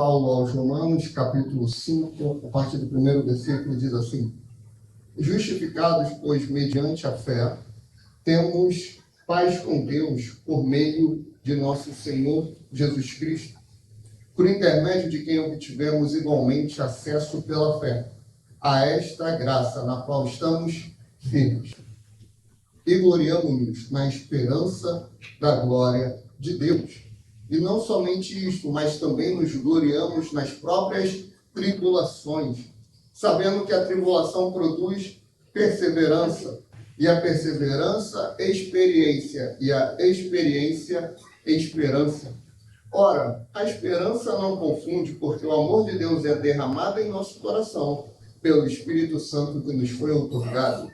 Paulo aos Romanos, capítulo 5, a partir do primeiro versículo, diz assim: justificados, pois, mediante a fé, temos paz com Deus por meio de nosso Senhor Jesus Cristo, por intermédio de quem obtivemos igualmente acesso pela fé a esta graça na qual estamos firmes. E gloriamo-nos na esperança da glória de Deus. E não somente isto, mas também nos gloriamos nas próprias tribulações, sabendo que a tribulação produz perseverança, e a perseverança, experiência, e a experiência, esperança. Ora, a esperança não confunde, porque o amor de Deus é derramado em nosso coração pelo Espírito Santo que nos foi outorgado.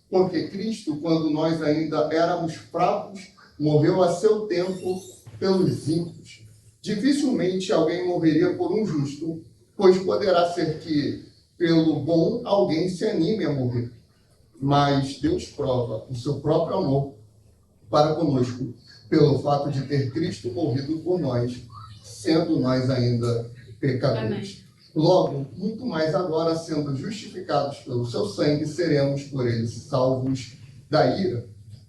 Porque Cristo, quando nós ainda éramos fracos, morreu a seu tempo pelos ímpios. Dificilmente alguém morreria por um justo, pois poderá ser que, pelo bom, alguém se anime a morrer. Mas Deus prova o seu próprio amor para conosco, pelo fato de ter Cristo morrido por nós, sendo nós ainda pecadores. Amém. Logo, muito mais agora, sendo justificados pelo seu sangue, seremos por ele salvos da ira.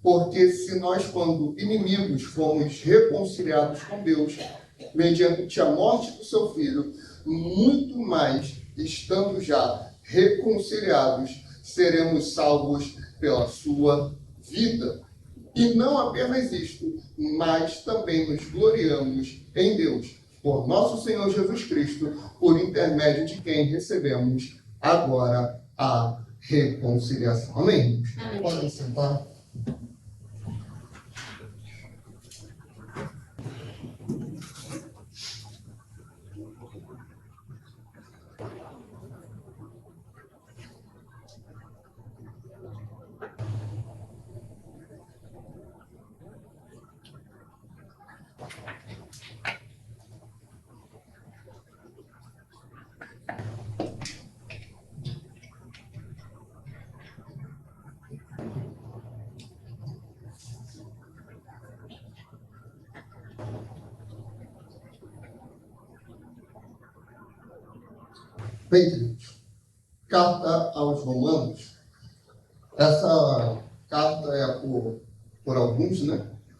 Porque se nós, quando inimigos, fomos reconciliados com Deus, mediante a morte do seu Filho, muito mais, estando já reconciliados, seremos salvos pela sua vida. E não apenas isto, mas também nos gloriamos em Deus, por nosso Senhor Jesus Cristo, por intermédio de quem recebemos agora a reconciliação. Amém? Amém. Podem sentar. Bem, queridos, carta aos Romanos. Essa carta é, por alguns,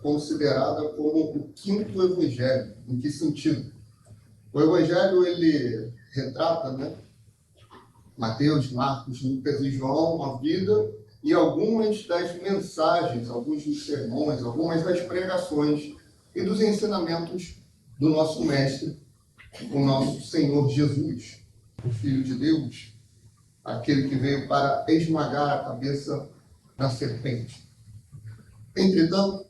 considerada como o quinto evangelho. Em que sentido? O evangelho, ele retrata, Mateus, Marcos, Lucas e João, a vida e algumas das mensagens, alguns dos sermões, algumas das pregações e dos ensinamentos do nosso mestre, o nosso Senhor Jesus, o Filho de Deus, aquele que veio para esmagar a cabeça da serpente. Entretanto,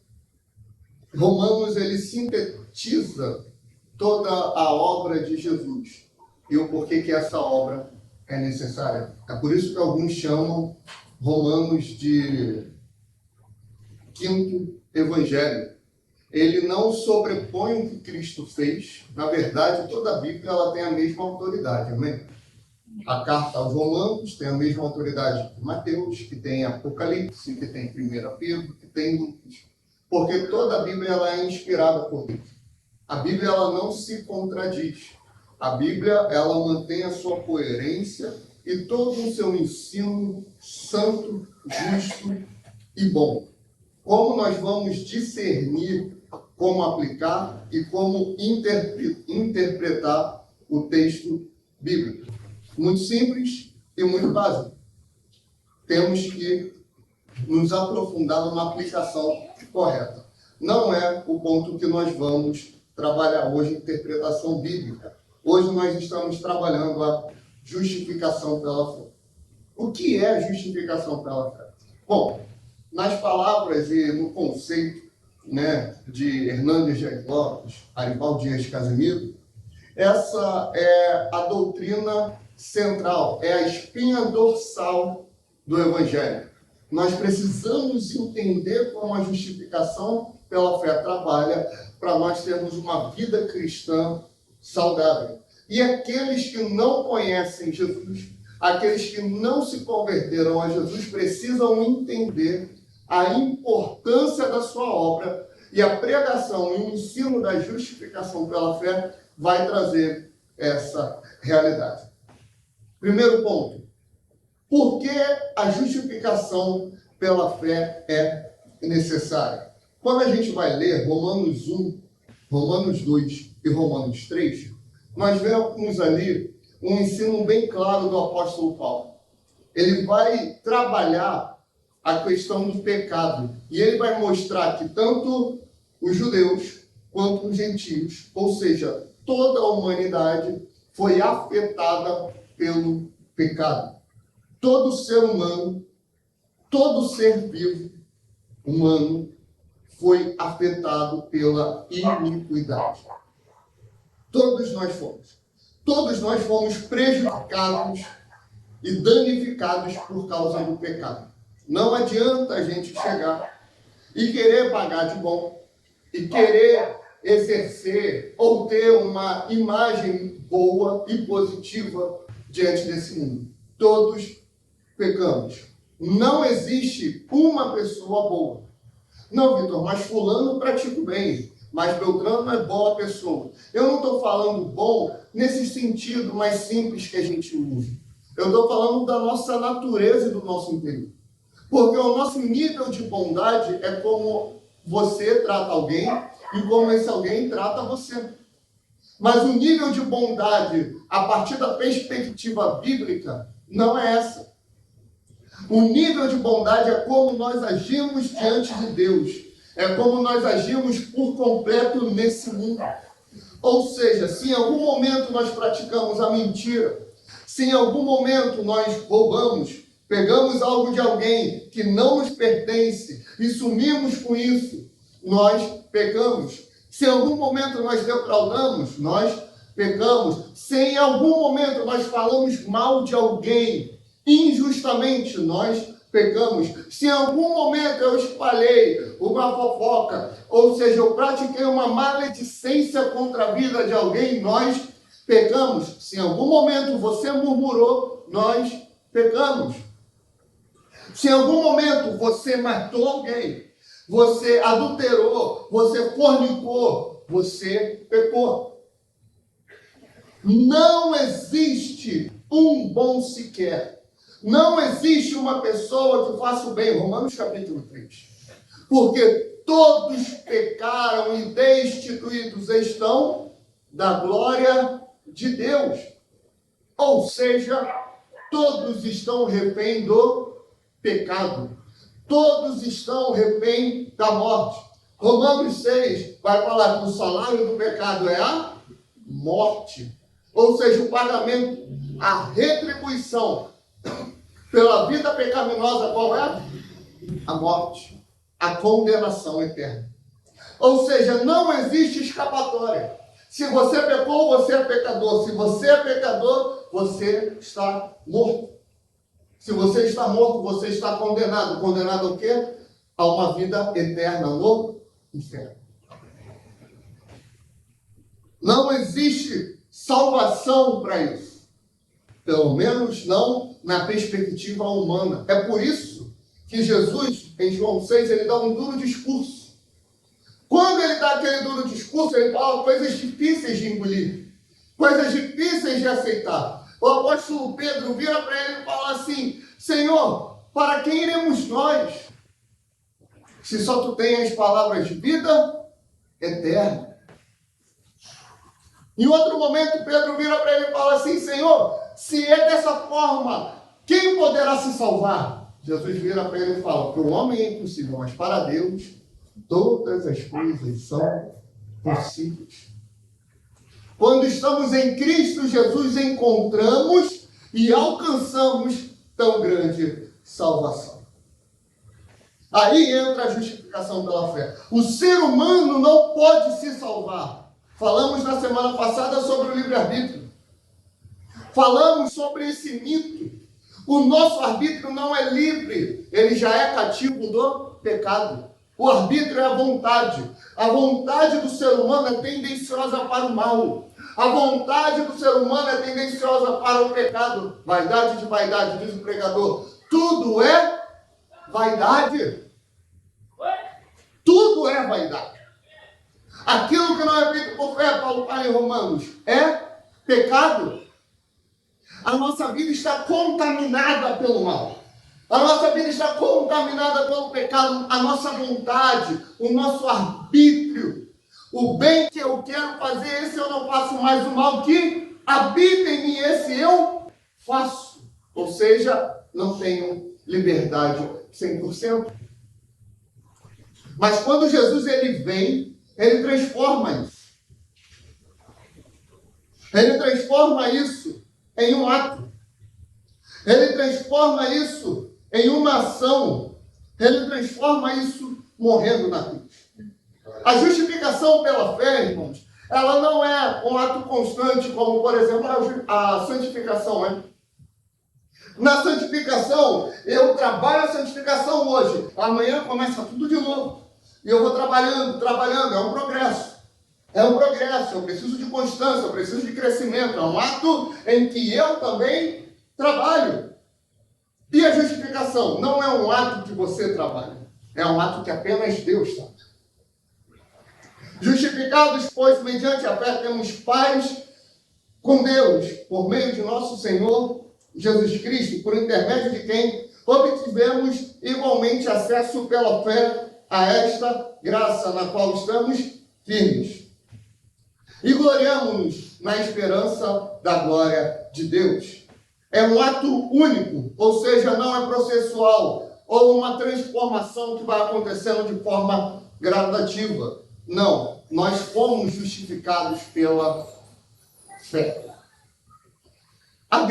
Romanos, ele sintetiza toda a obra de Jesus e o porquê que essa obra é necessária. É por isso que alguns chamam Romanos de quinto evangelho. Ele não sobrepõe o que Cristo fez. Na verdade, toda a Bíblia ela tem a mesma autoridade, amém? A carta aos Romanos tem a mesma autoridade que Mateus, que tem Apocalipse, que tem 1 Pedro, que tem Lucas. Porque toda a Bíblia ela é inspirada por Deus. A Bíblia ela não se contradiz. A Bíblia ela mantém a sua coerência e todo o seu ensino santo, justo e bom. Como nós vamos discernir como aplicar e como interpretar o texto bíblico? Muito simples e muito básico. Temos que nos aprofundar numa aplicação correta. Não é o ponto que nós vamos trabalhar hoje, interpretação bíblica. Hoje nós estamos trabalhando a justificação pela fé. O que é justificação pela fé? Bom, nas palavras e no conceito de Hernandes Dias Lopes, Aribal Dias Casimiro, essa é a doutrina central, é a espinha dorsal do Evangelho. Nós precisamos entender como a justificação pela fé trabalha para nós termos uma vida cristã saudável. E aqueles que não conhecem Jesus, aqueles que não se converteram a Jesus, precisam entender a importância da sua obra, e a pregação e o ensino da justificação pela fé vai trazer essa realidade. Primeiro ponto. Por que a justificação pela fé é necessária? Quando a gente vai ler Romanos 1, Romanos 2 e Romanos 3, nós vemos ali um ensino bem claro do apóstolo Paulo. Ele vai trabalhar a questão do pecado e ele vai mostrar que tanto os judeus quanto os gentios, ou seja, toda a humanidade foi afetada pelo pecado. Todo ser humano, todo ser vivo humano foi afetado pela iniquidade. Todos nós fomos. Todos nós fomos prejudicados e danificados por causa do pecado. Não adianta a gente chegar e querer pagar de bom e querer exercer ou ter uma imagem boa e positiva diante desse mundo. Todos pecamos. Não existe uma pessoa boa. Não, Vitor, mas fulano pratica o bem, mas Beltrano é boa pessoa. Eu não estou falando bom nesse sentido mais simples que a gente usa. Eu estou falando da nossa natureza e do nosso interior. Porque o nosso nível de bondade é como você trata alguém e como esse alguém trata você. Mas o nível de bondade, a partir da perspectiva bíblica, não é essa. O nível de bondade é como nós agimos diante de Deus. É como nós agimos por completo nesse mundo. Ou seja, se em algum momento nós praticamos a mentira, se em algum momento nós roubamos, pegamos algo de alguém que não nos pertence e sumimos com isso, nós pecamos. Se em algum momento nós defraudamos, nós pecamos. Se em algum momento nós falamos mal de alguém injustamente, nós pecamos. Se em algum momento eu espalhei uma fofoca, ou seja, eu pratiquei uma maledicência contra a vida de alguém, nós pecamos. Se em algum momento você murmurou, nós pecamos. Se em algum momento você matou alguém, você adulterou, você fornicou, você pecou. Não existe um bom sequer. Não existe uma pessoa que faça o bem. Romanos capítulo 3. Porque todos pecaram e destituídos estão da glória de Deus. Ou seja, todos estão refém do pecado. Todos estão refém da morte. Romanos 6 vai falar que o salário do pecado é a morte. Ou seja, o pagamento, a retribuição pela vida pecaminosa, qual é? A morte. A condenação eterna. Ou seja, não existe escapatória. Se você pecou, você é pecador. Se você é pecador, você está morto. Se você está morto, você está condenado. Condenado ao quê? A uma vida eterna no inferno. Não existe salvação para isso. Pelo menos não na perspectiva humana. É por isso que Jesus, em João 6, ele dá um duro discurso. Quando ele dá aquele duro discurso, ele fala coisas difíceis de engolir. Coisas difíceis de aceitar. O apóstolo Pedro vira para ele e fala assim: Senhor, para quem iremos nós? Se só tu tens as palavras de vida eterna. Em outro momento, Pedro vira para ele e fala assim: Senhor, se é dessa forma, quem poderá se salvar? Jesus vira para ele e fala: para o homem é impossível, mas para Deus todas as coisas são possíveis. Quando estamos em Cristo Jesus, encontramos e alcançamos tão grande salvação. Aí entra a justificação pela fé. O ser humano não pode se salvar. Falamos na semana passada sobre o livre-arbítrio. Falamos sobre esse mito. O nosso arbítrio não é livre, ele já é cativo do pecado. O arbítrio é a vontade. A vontade do ser humano é tendenciosa para o mal. A vontade do ser humano é tendenciosa para o pecado. Vaidade de vaidade, diz o pregador. Tudo é vaidade. Tudo é vaidade. Aquilo que não é feito por fé, Paulo fala em Romanos, é pecado, a nossa vida está contaminada pelo mal. A nossa vida está contaminada pelo pecado, a nossa vontade, o nosso arbítrio. O bem que eu quero fazer, esse eu não faço mais, o mal que habita em mim, esse eu faço. Ou seja, não tenho liberdade 100%. Mas quando Jesus ele vem, ele transforma isso. Ele transforma isso em um ato. Ele transforma isso em uma ação. Ele transforma isso morrendo na cruz. A justificação pela fé, irmãos, ela não é um ato constante, como, por exemplo, a santificação é. Na santificação, eu trabalho a santificação hoje. Amanhã começa tudo de novo. E eu vou trabalhando, é um progresso. É um progresso, eu preciso de constância, eu preciso de crescimento. É um ato em que eu também trabalho. E a justificação não é um ato que você trabalha. É um ato que apenas Deus trabalha. Justificados, pois, mediante a fé, temos paz com Deus, por meio de nosso Senhor Jesus Cristo, por intermédio de quem obtivemos igualmente acesso pela fé a esta graça na qual estamos firmes. E gloriamo-nos na esperança da glória de Deus. É um ato único, ou seja, não é processual, ou uma transformação que vai acontecendo de forma gradativa. Não, nós fomos justificados pela fé. A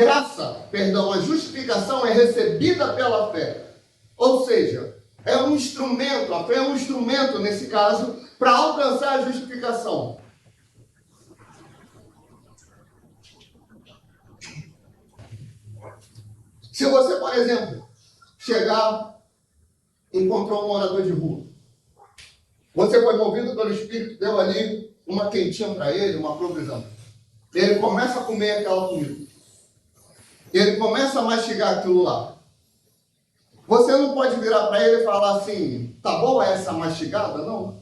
justificação é recebida pela fé. Ou seja, é um instrumento, a fé é um instrumento, nesse caso, para alcançar a justificação. Se você, por exemplo, chegar e encontrar um morador de rua, você foi movido pelo Espírito, deu ali uma quentinha para ele, uma provisão. Ele começa a comer aquela comida. Ele começa a mastigar aquilo lá. Você não pode virar para ele e falar assim, tá boa essa mastigada? Não.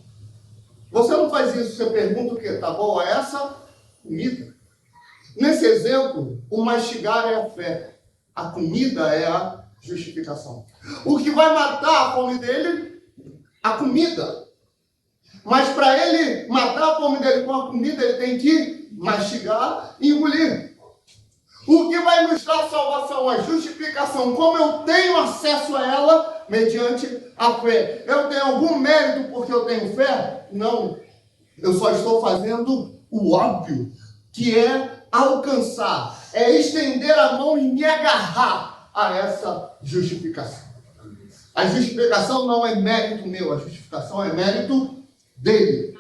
Você não faz isso, você pergunta o quê? Tá boa essa comida? Nesse exemplo, o mastigar é a fé. A comida é a justificação. O que vai matar a fome dele? A comida. Mas para ele matar a fome dele com a comida, ele tem que mastigar e engolir. O que vai nos dar salvação? A justificação. Como eu tenho acesso a ela mediante a fé. Eu tenho algum mérito porque eu tenho fé? Não. Eu só estou fazendo o óbvio, que é alcançar, é estender a mão e me agarrar a essa justificação. A justificação não é mérito meu, a justificação é mérito dele.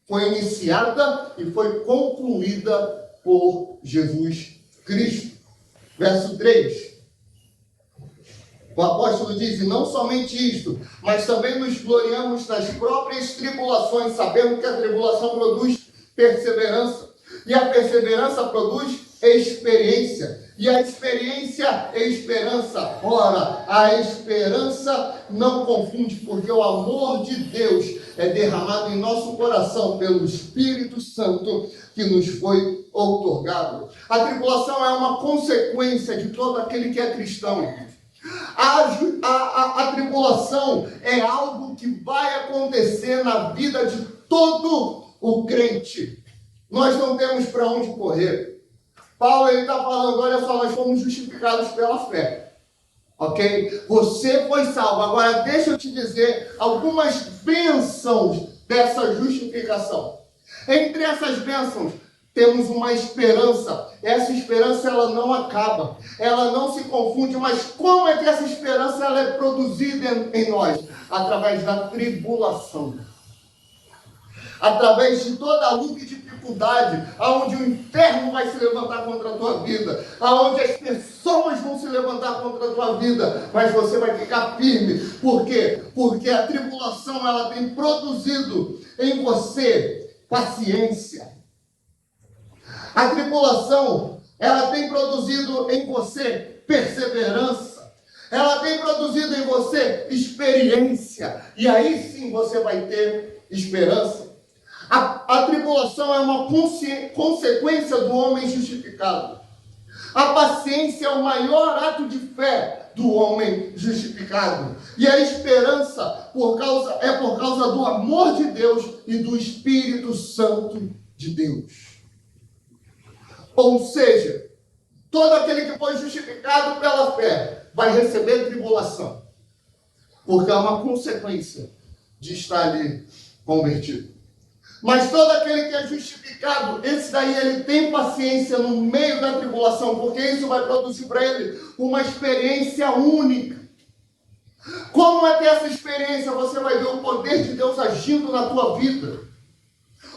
Foi iniciada e foi concluída por Jesus Cristo. Verso 3. O apóstolo diz, e não somente isto, mas também nos gloriamos nas próprias tribulações, sabendo que a tribulação produz perseverança. E a perseverança produz experiência. E a experiência é esperança. Ora, a esperança não confunde, porque o amor de Deus é derramado em nosso coração pelo Espírito Santo que nos foi outorgado. A tribulação é uma consequência de todo aquele que é cristão. A tribulação é algo que vai acontecer na vida de todo o crente. Nós não temos para onde correr. Paulo está falando, olha só, nós fomos justificados pela fé. Ok? Você foi salvo. Agora deixa eu te dizer algumas bênçãos dessa justificação. Entre essas bênçãos, temos uma esperança. Essa esperança ela não acaba. Ela não se confunde. Mas como é que essa esperança ela é produzida em nós? Através da tribulação. Através de toda a luta e dificuldade, aonde o inferno vai se levantar contra a tua vida, aonde as pessoas vão se levantar contra a tua vida, mas você vai ficar firme. Por quê? Porque a tribulação ela tem produzido em você paciência. A tribulação ela tem produzido em você perseverança. Ela tem produzido em você experiência. E aí sim você vai ter esperança. A tribulação é uma consequência do homem justificado. A paciência é o maior ato de fé do homem justificado. E a esperança é por causa do amor de Deus e do Espírito Santo de Deus. Ou seja, todo aquele que foi justificado pela fé vai receber tribulação, porque é uma consequência de estar ali convertido. Mas todo aquele que é justificado, esse daí ele tem paciência no meio da tribulação, porque isso vai produzir para ele uma experiência única. Como é ter essa experiência? Você vai ver o poder de Deus agindo na tua vida.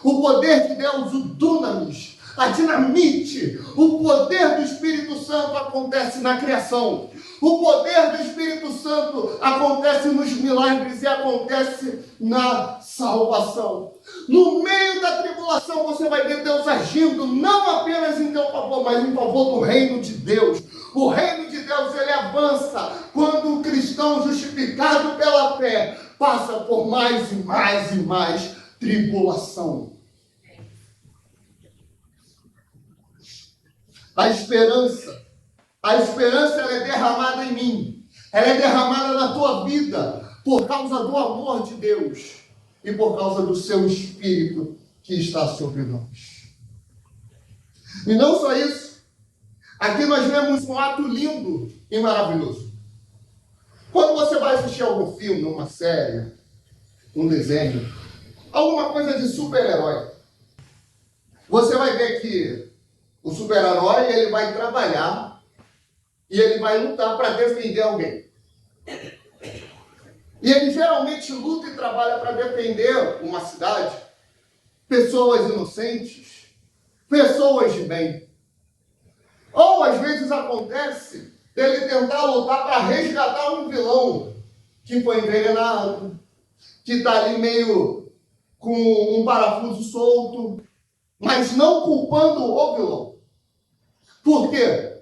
O poder de Deus, o dunamis, a dinamite, o poder do Espírito Santo acontece na criação. O poder do Espírito Santo acontece nos milagres e acontece na salvação. No meio da tribulação você vai ver Deus agindo, não apenas em teu favor, mas em favor do reino de Deus. O reino de Deus, ele avança quando o cristão justificado pela fé passa por mais e mais e mais tribulação. A esperança ela é derramada em mim. Ela é derramada na tua vida por causa do amor de Deus e por causa do seu Espírito que está sobre nós. E não só isso. Aqui nós vemos um ato lindo e maravilhoso. Quando você vai assistir algum filme, uma série, um desenho, alguma coisa de super-herói, você vai ver que o super-herói ele vai trabalhar e ele vai lutar para defender alguém. E ele geralmente luta e trabalha para defender uma cidade, pessoas inocentes, pessoas de bem. Ou às vezes acontece dele tentar lutar para resgatar um vilão que foi envenenado, que está ali meio com um parafuso solto, mas não culpando o vilão. Por quê?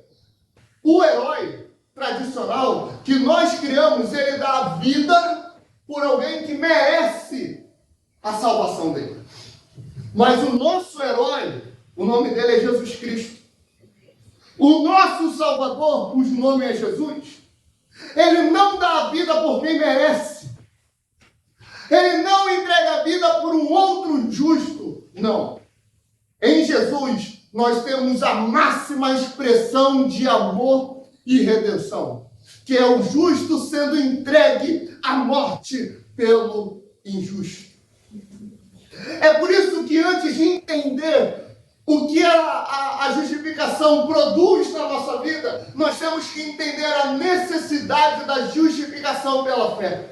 O herói tradicional que nós criamos, ele dá a vida por alguém que merece a salvação dele. Mas o nosso herói, o nome dele é Jesus Cristo. O nosso Salvador, cujo nome é Jesus, ele não dá a vida por quem merece. Ele não entrega a vida por um outro justo. Não. Em Jesus, nós temos a máxima expressão de amor e redenção, que é o justo sendo entregue à morte pelo injusto. É por isso que antes de entender o que a justificação produz na nossa vida, nós temos que entender a necessidade da justificação pela fé.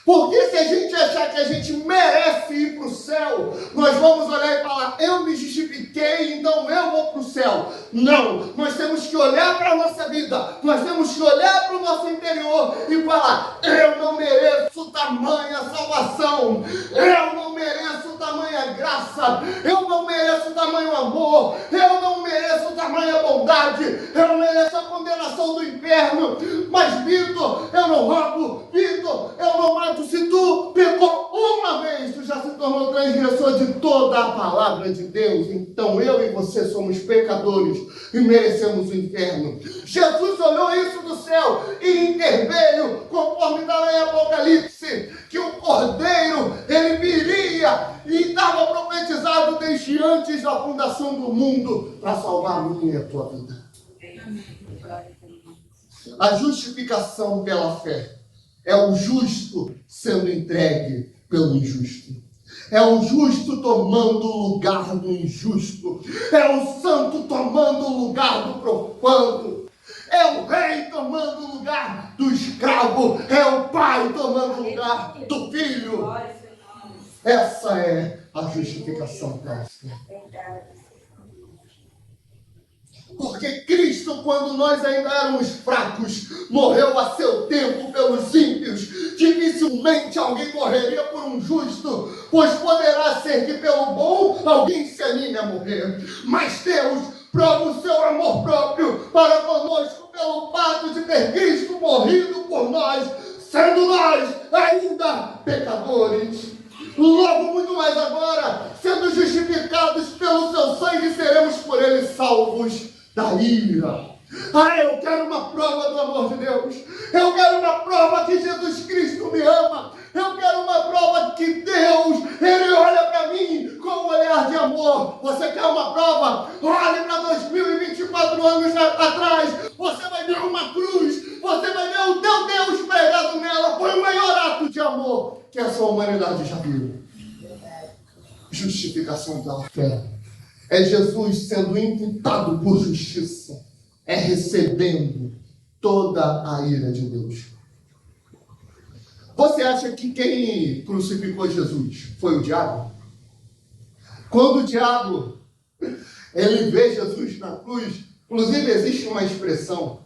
Porque se a gente achar que a gente merece ir para o céu, nós vamos olhar e falar, eu me justifiquei, então eu vou para o céu. Não, nós temos que olhar para a nossa vida, nós temos que olhar para o nosso interior e falar, eu não mereço tamanha salvação, eu não mereço tamanha graça, eu não mereço tamanho amor, eu não mereço tamanha bondade, eu não mereço a condenação do inferno. Mas Vitor, eu não roubo, Vitor, eu não mato. Se tu pecou uma vez, tu já se tornou transgressor de toda a palavra de Deus. Então eu e você somos pecadores e merecemos o inferno. Jesus olhou isso do céu e interveio, conforme está lá em Apocalipse, que o Cordeiro, ele viria e estava profetizado desde antes da fundação do mundo para salvar a minha e a tua vida. A justificação pela fé é o justo sendo entregue pelo injusto. É o justo tomando o lugar do injusto. É o santo tomando o lugar do profano. É o rei tomando o lugar do escravo. É o pai tomando o lugar do filho. Essa é a justificação pela fé. Porque Cristo, quando nós ainda éramos fracos, morreu a seu tempo pelos ímpios. Dificilmente alguém morreria por um justo, pois poderá ser que pelo bom alguém se anime a morrer. Mas Deus prova o seu amor próprio para conosco pelo fato de ter Cristo morrido por nós, sendo nós ainda pecadores. Logo, muito mais agora, sendo justificados pelo seu sangue, seremos por ele salvos da ira. Eu quero uma prova do amor de Deus. Eu quero uma prova que Jesus Cristo me ama. Eu quero uma prova que Deus, Ele olha para mim com um olhar de amor. Você quer uma prova? Olhe para 2024 anos atrás. Você vai ver uma cruz. Você vai ver o teu Deus pregado nela. Foi o maior ato de amor que essa humanidade já viu. Justificação pela fé. É Jesus sendo imputado por justiça. É recebendo toda a ira de Deus. Você acha que quem crucificou Jesus foi o diabo? Quando o diabo ele vê Jesus na cruz, inclusive existe uma expressão,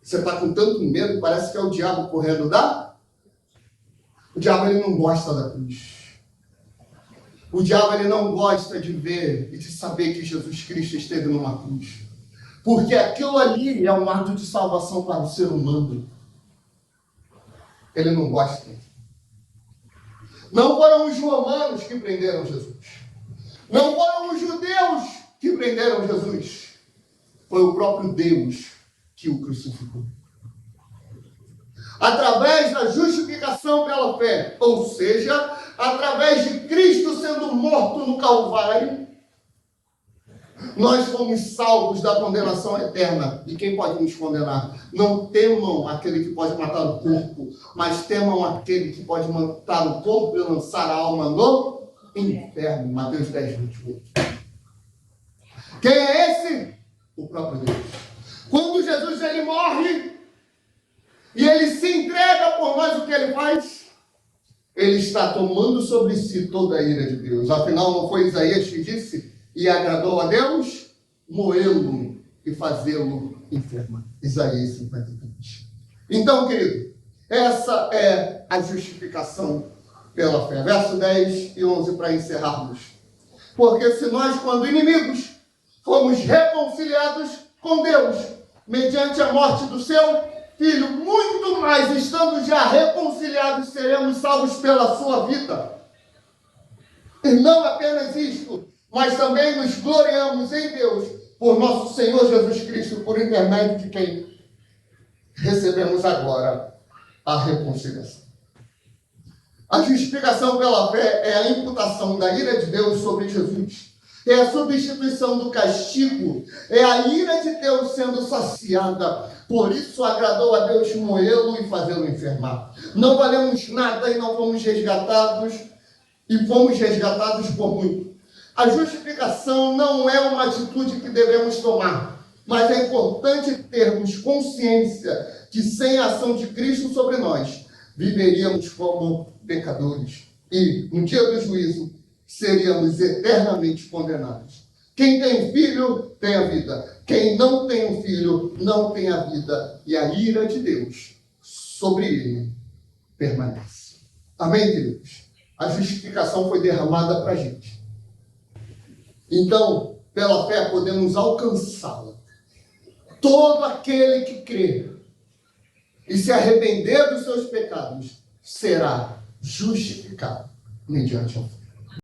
você está com tanto medo, parece que é o diabo correndo da... O diabo ele não gosta da cruz. O diabo ele não gosta de ver e de saber que Jesus Cristo esteve numa cruz. Porque aquilo ali é um ato de salvação para o ser humano. Ele não gosta. Não foram os romanos que prenderam Jesus. Não foram os judeus que prenderam Jesus. Foi o próprio Deus que o crucificou. Através da justificação pela fé, ou seja, através de Cristo sendo morto no Calvário, nós fomos salvos da condenação eterna. E quem pode nos condenar? Não temam aquele que pode matar o corpo, mas temam aquele que pode matar o corpo e lançar a alma no inferno. Mateus 10, 28. Quem é esse? O próprio Deus. Quando Jesus ele morre e ele se entrega por nós, o que ele faz? Ele está tomando sobre si toda a ira de Deus. Afinal, não foi Isaías que disse: e agradou a Deus moê-lo e fazê-lo enfermar. Isaías 53. Então, querido, essa é a justificação pela fé. Verso 10 e 11 para encerrarmos. Porque se nós, quando inimigos, fomos reconciliados com Deus, mediante a morte do seu Filho, muito mais, estando já reconciliados, seremos salvos pela sua vida. E não apenas isto, mas também nos gloriamos em Deus, por nosso Senhor Jesus Cristo, por intermédio de quem recebemos agora a reconciliação. A justificação pela fé é a imputação da ira de Deus sobre Jesus. É a substituição do castigo. É a ira de Deus sendo saciada. Por isso agradou a Deus moê-lo e fazê-lo enfermar. Não valemos nada e não fomos resgatados. E fomos resgatados por muito. A justificação não é uma atitude que devemos tomar, mas é importante termos consciência que sem a ação de Cristo sobre nós, viveríamos como pecadores e, no dia do juízo, seríamos eternamente condenados. Quem tem filho, tem a vida. Quem não tem um filho, não tem a vida. E a ira de Deus sobre ele permanece. Amém, queridos? A justificação foi derramada para a gente. Então, pela fé, podemos alcançá-la. Todo aquele que crê e se arrepender dos seus pecados será justificado mediante a fé.